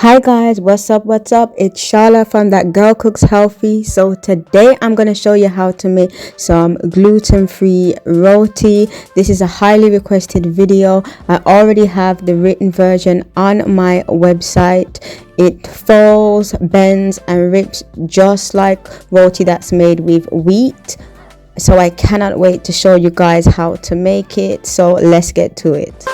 Hi guys, what's up? It's Charla from That Girl Cooks Healthy. So today I'm going to show you how to make some gluten-free roti. This is a highly requested video. I already have the written version on my website. It folds, bends and rips just like roti that's made with wheat. So I cannot wait to show you guys how to make it. So let's get to it.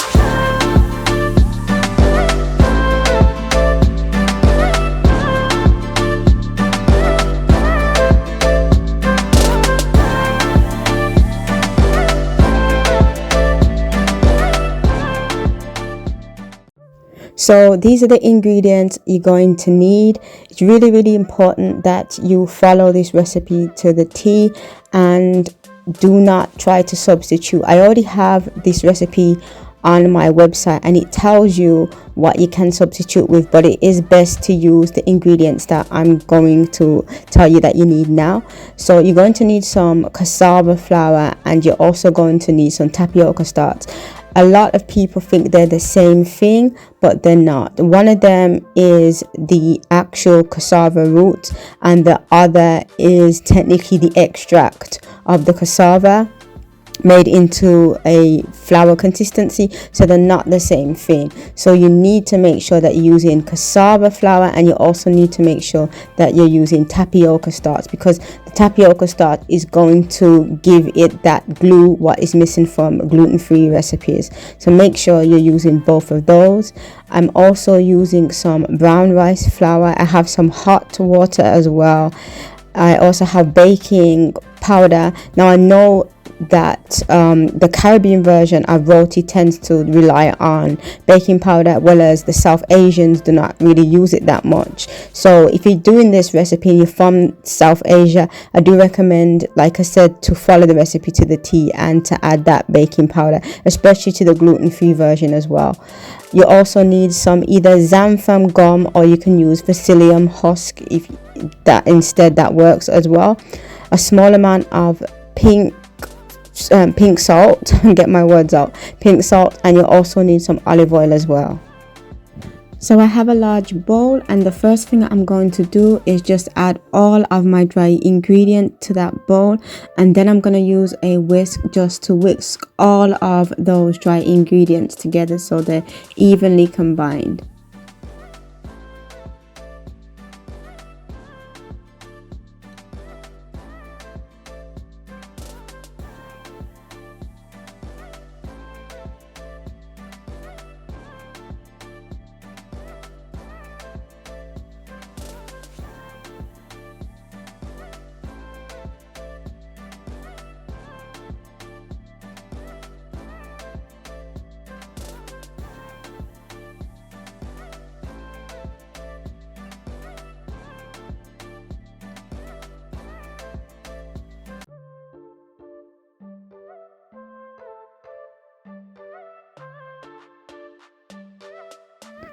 So these are the ingredients you're going to need. It's really important that you follow this recipe to the T and do not try to substitute. I already have this recipe on my website and it tells you what you can substitute with, but it is best to use the ingredients that I'm going to tell you that you need now. So you're going to need some cassava flour and you're also going to need some tapioca starch. A lot of people think they're the same thing, but they're not. One of them is the actual cassava root and the other is technically the extract of the cassava made into a flour consistency, so they're not the same thing. So you need to make sure that you're using cassava flour, and you also need to make sure that you're using tapioca starch, because the tapioca starch is going to give it that glue what is missing from gluten-free recipes. So make sure you're using both of those. I'm also using some brown rice flour. I have some hot water as well. I also have baking powder. Now I know that the Caribbean version of roti tends to rely on baking powder, whereas the South Asians do not really use it that much. So if you're doing this recipe and you're from South Asia, I do recommend, like I said, to follow the recipe to the T and to add that baking powder, especially to the gluten-free version as well. You also need some either xanthan gum, or you can use psyllium husk if that works as well. A small amount of pink salt, get my words out, pink salt, and you also need some olive oil as well. So I have a large bowl, and the first thing I'm going to do is just add all of my dry ingredient to that bowl, and then I'm going to use a whisk just to whisk all of those dry ingredients together so they're evenly combined.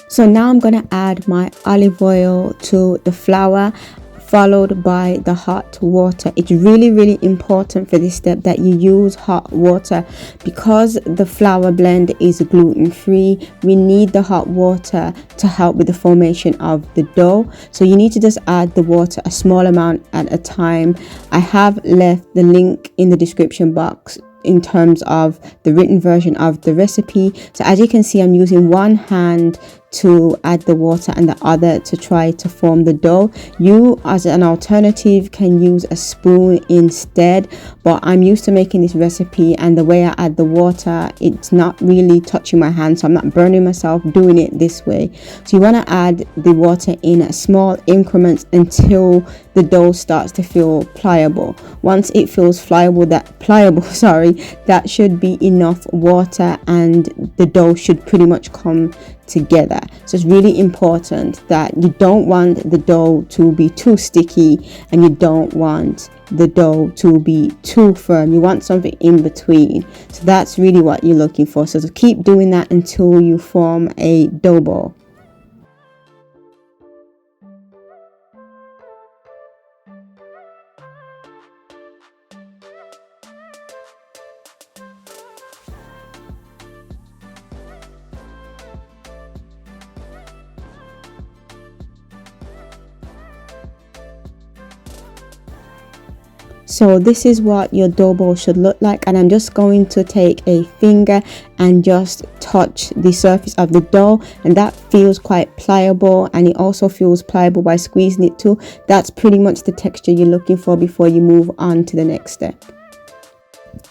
So now I'm going to add my olive oil to the flour, followed by the hot water. It's really important for this step that you use hot water, because the flour blend is gluten-free. We need the hot water to help with the formation of the dough. So you need to just add the water a small amount at a time. I have left the link in the description box in terms of the written version of the recipe. So as you can see, I'm using one hand to add the water and the other to try to form the dough. You, as an alternative, can use a spoon instead, but I'm used to making this recipe, and the way I add the water, it's not really touching my hand, so I'm not burning myself doing it this way. So you want to add the water in small increments until the dough starts to feel pliable. Once it feels pliable, that should be enough water, and the dough should pretty much come together. So it's really important that you don't want the dough to be too sticky and you don't want the dough to be too firm. You want something in between. So that's really what you're looking for. So to keep doing that until you form a dough ball. So this is what your dough ball should look like, and I'm just going to take a finger and just touch the surface of the dough, and that feels quite pliable, and it also feels pliable by squeezing it too. That's pretty much the texture you're looking for before you move on to the next step.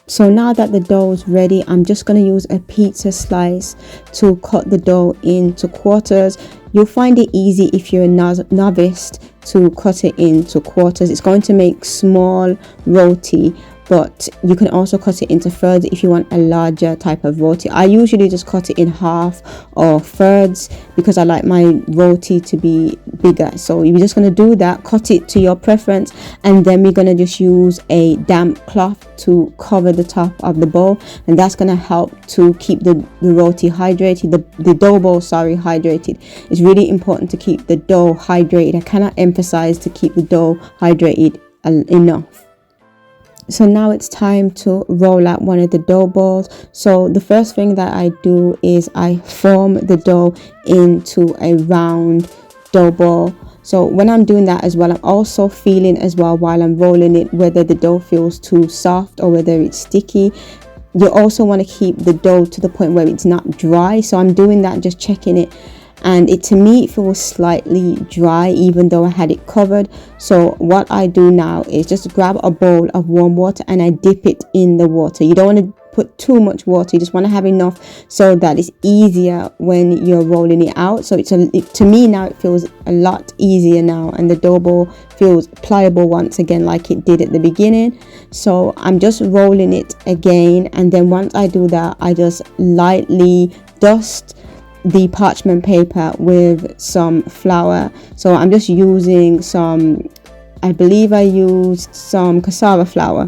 So now that the dough is ready, I'm just going to use a pizza slice to cut the dough into quarters. You'll find it easy if you're a novice to cut it into quarters. It's going to make small roti, but you can also cut it into thirds if you want a larger type of roti. I usually just cut it in half or thirds because I like my roti to be bigger. So you're just going to do that, cut it to your preference, and then we're going to just use a damp cloth to cover the top of the bowl, and that's going to help to keep the roti hydrated, the dough bowl, hydrated. It's really important to keep the dough hydrated. I cannot emphasize to keep the dough hydrated enough. So now it's time to roll out one of the dough balls. So the first thing that I do is I form the dough into a round dough ball. So when I'm doing that as well, I'm also feeling as well while I'm rolling it whether the dough feels too soft or whether it's sticky. You also want to keep the dough to the point where it's not dry. So I'm doing that, just checking it. And to me it feels slightly dry even though I had it covered. So what I do now is just grab a bowl of warm water and I dip it in the water. You don't want to put too much water, you just want to have enough so that it's easier when you're rolling it out. So to me now it feels a lot easier now, and the dough ball feels pliable once again like it did at the beginning. So I'm just rolling it again, and then once I do that, I just lightly dust the parchment paper with some flour. So I'm just using some, I believe I used some cassava flour.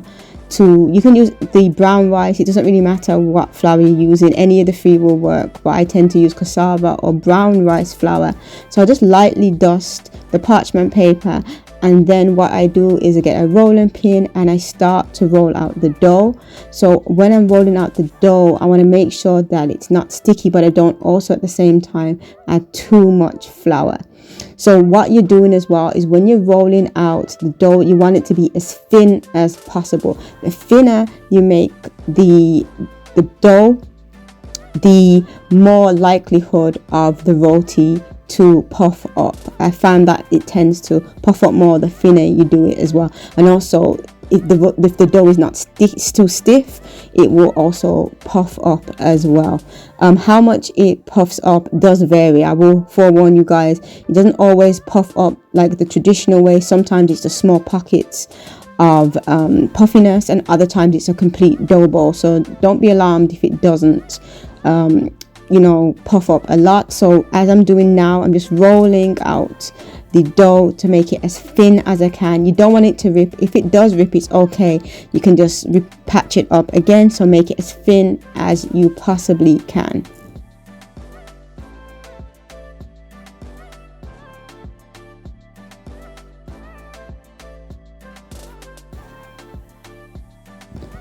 You can use the brown rice, it doesn't really matter what flour you're using, any of the three will work, but I tend to use cassava or brown rice flour. So I just lightly dust the parchment paper, and then what I do is I get a rolling pin and I start to roll out the dough. So when I'm rolling out the dough, I want to make sure that it's not sticky, but I don't also at the same time add too much flour. So what you're doing as well is when you're rolling out the dough, you want it to be as thin as possible. The thinner you make the dough, the more likelihood of the roti to puff up. I found that it tends to puff up more the thinner you do it as well. And also if the dough is not too stiff, it will also puff up as well. How much it puffs up does vary. I will forewarn you guys, it doesn't always puff up like the traditional way. Sometimes it's the small pockets of puffiness, and other times it's a complete dough ball. So don't be alarmed if it doesn't puff up a lot. So as I'm doing now, I'm just rolling out the dough to make it as thin as I can. You don't want it to rip. If it does rip, it's okay, you can just patch it up again. So make it as thin as you possibly can.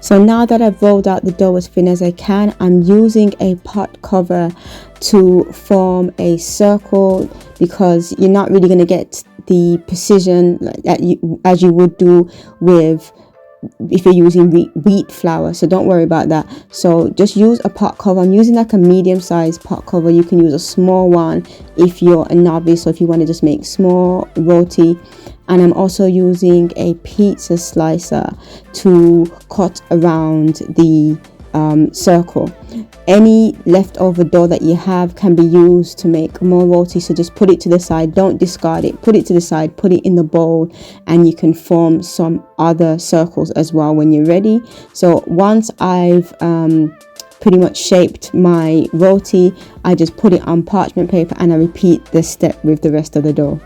So now that I've rolled out the dough as thin as I can, I'm using a pot cover to form a circle, because you're not really going to get the precision as you would do with if you're using wheat flour. So don't worry about that. So just use a pot cover. I'm using like a medium-sized pot cover. You can use a small one if you're a novice, or if you want to just make small roti. And I'm also using a pizza slicer to cut around the circle. Any leftover dough that you have can be used to make more roti, so just put it to the side, don't discard it, put it to the side, put it in the bowl, and you can form some other circles as well when you're ready. So once I've pretty much shaped my roti, I just put it on parchment paper and I repeat this step with the rest of the dough.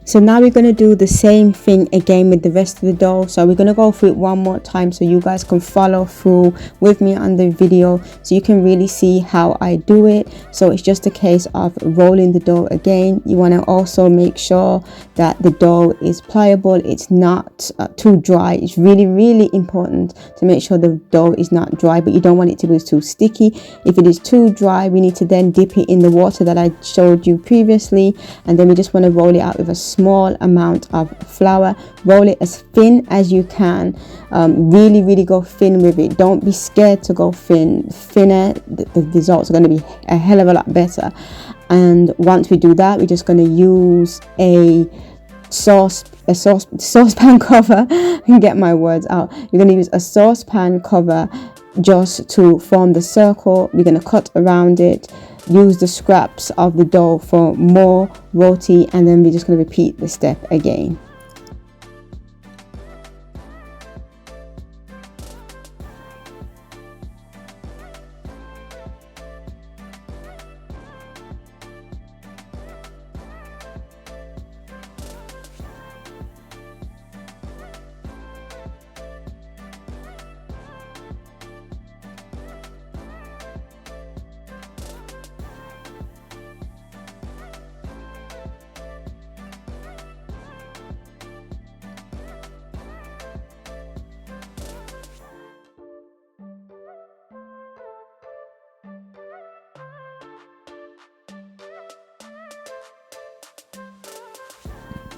So now we're going to do the same thing again with the rest of the dough. So we're going to go through it one more time so you guys can follow through with me on the video, so you can really see how I do it. So it's just a case of rolling the dough again. You want to also make sure that the dough is pliable, it's not too dry. It's really important to make sure the dough is not dry, but you don't want it to be too sticky. If it is too dry, we need to then dip it in the water that I showed you previously, and then we just want to roll it out with a small amount of flour. Roll it as thin as you can. Really go thin with it. Don't be scared to go thinner. The results are going to be a hell of a lot better. And once we do that, we're just going to use a saucepan cover. I can get my words out. You're going to use a saucepan cover just to form the circle. We're going to cut around it, use the scraps of the dough for more roti, and then we're just going to repeat the step again.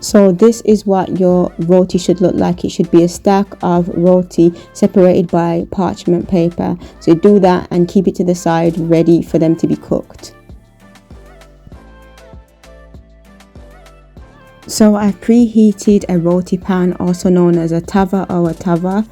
So this is what your roti should look like. It should be a stack of roti separated by parchment paper. So do that and keep it to the side, ready for them to be cooked. So I've preheated a roti pan, also known as a tava or a tava.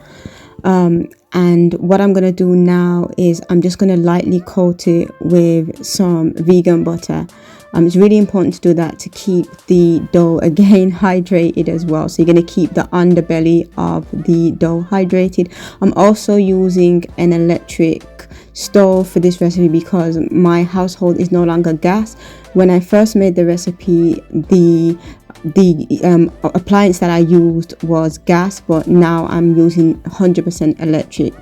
And what I'm going to do now is I'm just going to lightly coat it with some vegan butter. It's really important to do that to keep the dough again hydrated as well. So you're going to keep the underbelly of the dough hydrated. I'm also using an electric stove for this recipe because my household is no longer gas. When I first made the recipe, the appliance that I used was gas, but now I'm using 100% electric.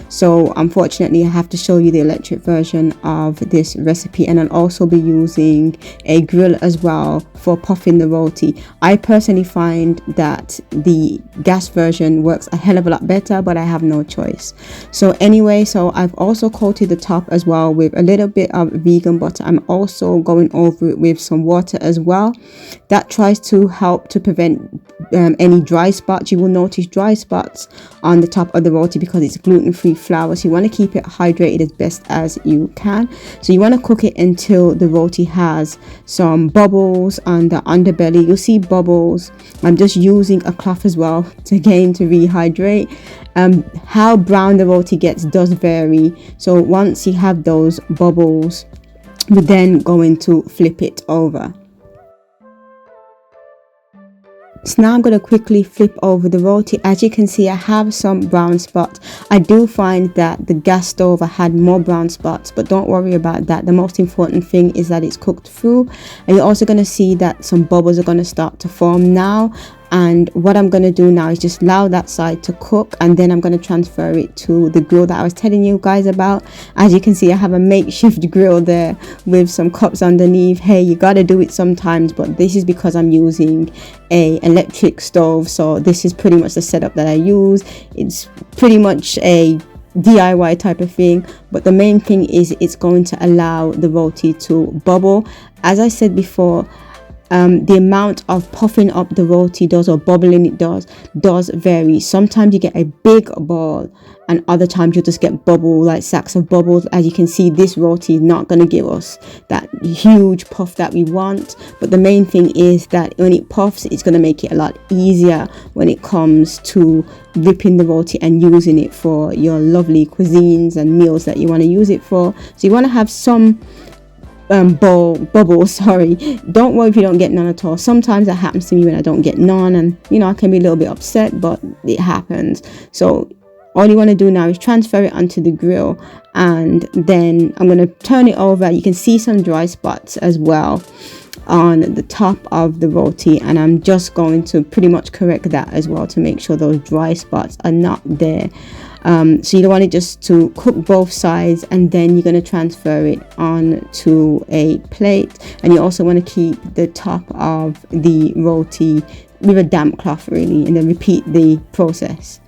So unfortunately I have to show you the electric version of this recipe, and I'll also be using a grill as well for puffing the roti. I personally find that the gas version works a hell of a lot better, but I have no choice. So anyway, so I've also coated the top as well with a little bit of vegan butter. I'm also going over it with some water as well. That tries to help to prevent any dry spots. You will notice dry spots on the top of the roti because it's gluten-free flour, so you want to keep it hydrated as best as you can. So you want to cook it until the roti has some bubbles on the underbelly. You'll see bubbles. I'm just using a cloth as well to rehydrate. How brown the roti gets does vary, so once you have those bubbles, we're then going to flip it over. So now I'm going to quickly flip over the roti. As you can see, I have some brown spots. I do find that the gas stove I had more brown spots, but don't worry about that. The most important thing is that it's cooked through. And you're also going to see that some bubbles are going to start to form now. And what I'm going to do now is just allow that side to cook, and then I'm going to transfer it to the grill that I was telling you guys about. As you can see, I have a makeshift grill there with some cups underneath. Hey, you got to do it sometimes, but this is because I'm using a electric stove. So this is pretty much the setup that I use. It's pretty much a DIY type of thing, but the main thing is it's going to allow the roti to bubble. As I said before, the amount of puffing up the roti does, or bubbling it does vary. Sometimes you get a big ball, and other times you'll just get like sacks of bubbles. As you can see, this roti is not going to give us that huge puff that we want, but the main thing is that when it puffs, it's going to make it a lot easier when it comes to ripping the roti and using it for your lovely cuisines and meals that you want to use it for. So you want to have some bubbles. Sorry, don't worry if you don't get none at all. Sometimes that happens to me when I don't get none, and I can be a little bit upset, but it happens. So all you want to do now is transfer it onto the grill, and then I'm going to turn it over. You can see some dry spots as well. on the top of the roti, and I'm just going to pretty much correct that as well to make sure those dry spots are not there. So you don't want it just to cook both sides, and then you're going to transfer it onto a plate, and you also want to keep the top of the roti with a damp cloth really, and then repeat the process.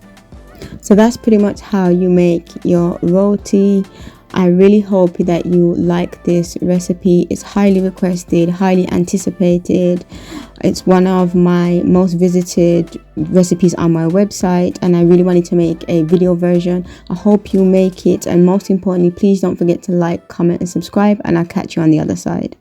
So that's pretty much how you make your roti. I really hope that you like this recipe. It's highly requested, highly anticipated. It's one of my most visited recipes on my website, and I really wanted to make a video version. I hope you make it, and most importantly, please don't forget to like, comment and subscribe, and I'll catch you on the other side.